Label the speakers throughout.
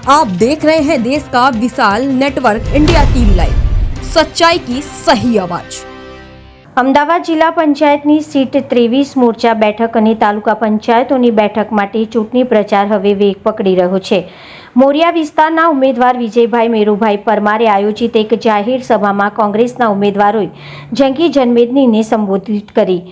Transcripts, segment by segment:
Speaker 1: आप देख रहे हैं देश का विशाल नेटवर्क इंडिया टीवी लाइव, सच्चाई की सही आवाज।
Speaker 2: અમદાવાદ જિલ્લા પંચાયતની સીટ 23 મોરચા બેઠક અને તાલુકા પંચાયતોની બેઠક માટે ચૂંટણી પ્રચાર હવે વેગ પકડી રહ્યો છે। મોરિયા વિસ્તારના ઉમેદવાર વિજયભાઈ મેરુભાઈ પરમારે આયોજિત એક જાહેર સભામાં કોંગ્રેસના ઉમેદવારોએ જંગી જનમેદનીને સંબોધિત કરી।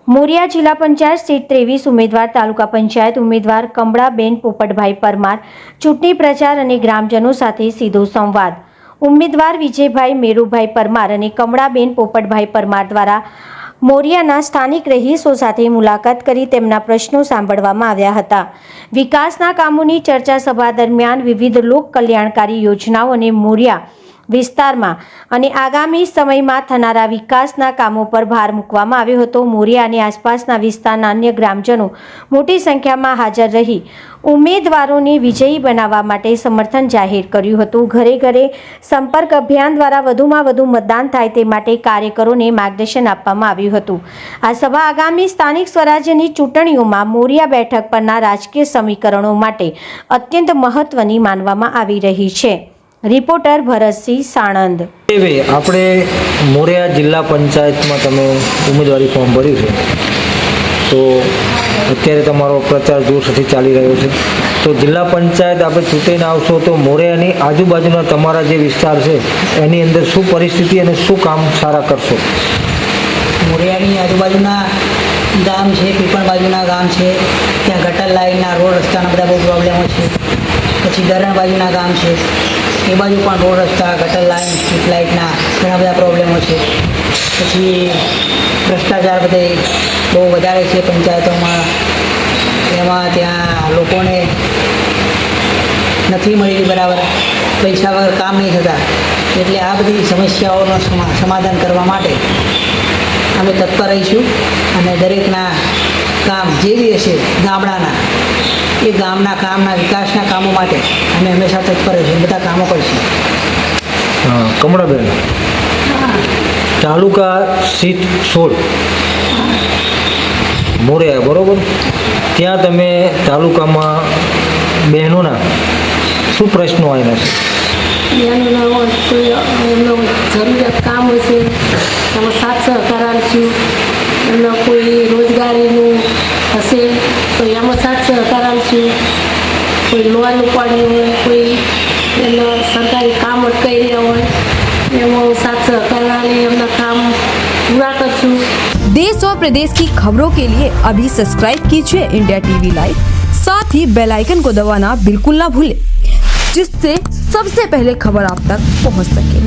Speaker 2: મોરિયા જિલ્લા પંચાયત સીટ 23 ઉમેદવાર તાલુકા પંચાયત ઉમેદવાર કમળાબેન પોપટભાઈ પરમાર ચૂંટણી પ્રચાર અને ગ્રામજનો સાથે સીધો સંવાદ। ઉમેદવાર વિજયભાઈ મેરુભાઈ પરમાર અને કમળાબેન પોપટભાઈ પરમાર દ્વારા મોરિયાના સ્થાનિક રહીશો સાથે મુલાકાત કરી તેમના પ્રશ્નો સાંભળવામાં આવ્યા હતા। વિકાસના કામોની ચર્ચા સભા દરમિયાન વિવિધ લોક કલ્યાણકારી યોજનાઓ અને મોરિયા વિસ્તારમાં અને આગામી સમયમાં થનારા વિકાસના કામો પર ભાર મૂકવામાં આવ્યો હતો। મોરિયા અને આસપાસના વિસ્તારના અન્ય ગ્રામજનો મોટી સંખ્યામાં હાજર રહી ઉમેદવારોને વિજયી બનાવવા માટે સમર્થન જાહેર કર્યું હતું। ઘરે ઘરે સંપર્ક અભિયાન દ્વારા વધુમાં વધુ મતદાન થાય તે માટે કાર્યકરોને માર્ગદર્શન આપવામાં આવ્યું હતું। આ સભા આગામી સ્થાનિક સ્વરાજ્યની ચૂંટણીઓમાં મોરિયા બેઠક પરના રાજકીય સમીકરણો માટે અત્યંત મહત્વની માનવામાં આવી રહી છે। રિપોર્ટર ભરતસિંહ સાણંદ।
Speaker 3: આપણે મોરિયા જિલ્લા પંચાયતમાં તમે ઉમેદવારી ફોર્મ ભર્યું છે, તો અત્યારે તમારો પ્રચાર જોરશોરથી ચાલી રહ્યો છે। તો જિલ્લા પંચાયત આપણે ચૂંટીને આવશો તો મોરિયાની આજુબાજુના તમારા જે વિસ્તાર છે એની અંદર શું પરિસ્થિતિ અને શું કામ સારા કરશો?
Speaker 4: મોરિયાની આજુબાજુના ગામ છે, પીપળ બાજુના ગામ છે, ત્યાં ગટર લાઈનના રોડ રસ્તાના બધા બહુ પ્રોબ્લેમો છે। પછી ધરણ બાજુના ગામ છે, એ બાજુ પણ રોડ રસ્તા, ગટર લાઈન, સ્ટ્રીટ લાઇટના ઘણા બધા પ્રોબ્લેમો છે। પછી ભ્રષ્ટાચાર બધે બહુ વધારે છે પંચાયતોમાં, એમાં ત્યાં લોકોને નથી મળેલી બરાબર, પૈસા વગર કામ નહીં થતા। એટલે આ બધી સમસ્યાઓનું સમાધાન કરવા માટે અમે તત્પર રહીશું અને દરેકના કામ જે બી હશે ગામડાના, એ ગામના કામના વિકાસના કામો માટે અમે હંમેશા તત્પર રહીશું, બધા કામો કરીશું।
Speaker 3: કમળાબેન, તાલુકા સીટ 16 મોરિયા, બરોબર? ત્યાં તમે તાલુકામાં બહેનોના શું પ્રશ્નો આવેલા છે?
Speaker 5: બહેનોના હોય કોઈ એમનો જરૂરિયાત કામ હોય છે, એમાં સાથ સહકાર આપીશું। એમનો કોઈ રોજગારીનું હશે તો એમાં સાથ સહકાર આપીશું। કોઈ લોન ઉપાડવી હોય, કોઈ એમના સરકારી કામ અટકાઈ રહ્યા હોય એમાં साथ सहकार अपना काम पूरा करसूँ।
Speaker 1: देश और प्रदेश की खबरों के लिए अभी सब्सक्राइब कीजिए इंडिया टीवी लाइव, साथ ही बेल आइकन को दबाना बिल्कुल ना भूलें, जिससे सबसे पहले खबर आप तक पहुंच सके।